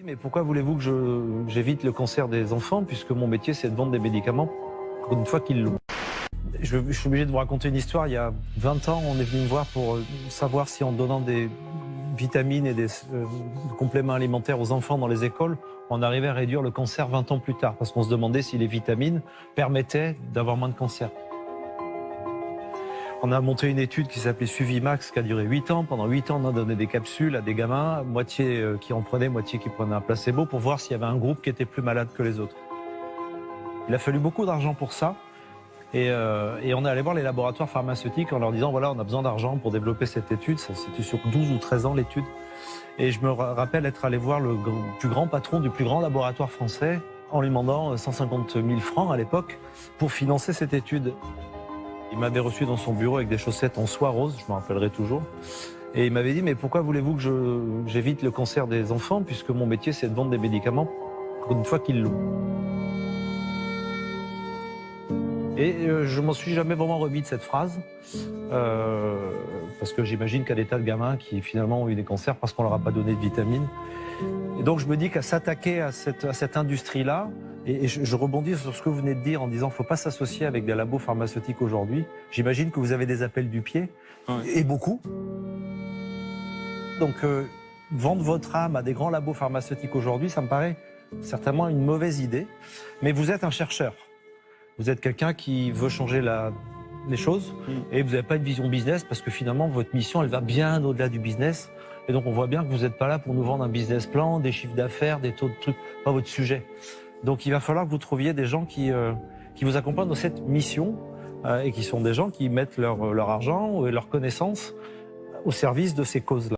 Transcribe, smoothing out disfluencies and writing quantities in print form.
Mais pourquoi voulez-vous que j'évite le cancer des enfants, puisque mon métier c'est de vendre des médicaments une fois qu'ils l'ont. Je suis obligé de vous raconter une histoire. Il y a 20 ans, on est venu me voir pour savoir si en donnant des vitamines et des compléments alimentaires aux enfants dans les écoles, on arrivait à réduire le cancer 20 ans plus tard, parce qu'on se demandait si les vitamines permettaient d'avoir moins de cancer. On a monté une étude qui s'appelait Suivimax, qui a duré 8 ans. Pendant 8 ans, on a donné des capsules à des gamins, moitié qui en prenaient, moitié qui prenaient un placebo, pour voir s'il y avait un groupe qui était plus malade que les autres. Il a fallu beaucoup d'argent pour ça. Et on est allé voir les laboratoires pharmaceutiques en leur disant, voilà, on a besoin d'argent pour développer cette étude. C'était sur 12 ou 13 ans l'étude. Et je me rappelle être allé voir le plus grand patron du plus grand laboratoire français en lui demandant 150 000 francs à l'époque pour financer cette étude. Il m'avait reçu dans son bureau avec des chaussettes en soie rose, je me rappellerai toujours. Et il m'avait dit, mais pourquoi voulez-vous que j'évite le cancer des enfants, puisque mon métier c'est de vendre des médicaments une fois qu'ils l'ont. Et je m'en suis jamais vraiment remis de cette phrase, parce que j'imagine qu'il y a des tas de gamins qui finalement ont eu des cancers parce qu'on leur a pas donné de vitamines. Et donc je me dis qu'à s'attaquer à cette industrie-là, et je rebondis sur ce que vous venez de dire en disant qu'il ne faut pas s'associer avec des labos pharmaceutiques aujourd'hui. J'imagine que vous avez des appels du pied, et beaucoup. Donc vendre votre âme à des grands labos pharmaceutiques aujourd'hui, ça me paraît certainement une mauvaise idée. Mais vous êtes un chercheur. Vous êtes quelqu'un qui veut changer les choses et vous n'avez pas une vision business parce que finalement, votre mission, elle va bien au-delà du business. Et donc, on voit bien que vous n'êtes pas là pour nous vendre un business plan, des chiffres d'affaires, des taux de trucs, pas votre sujet. Donc, il va falloir que vous trouviez des gens qui vous accompagnent dans cette mission et qui sont des gens qui mettent leur argent et leurs connaissances au service de ces causes-là.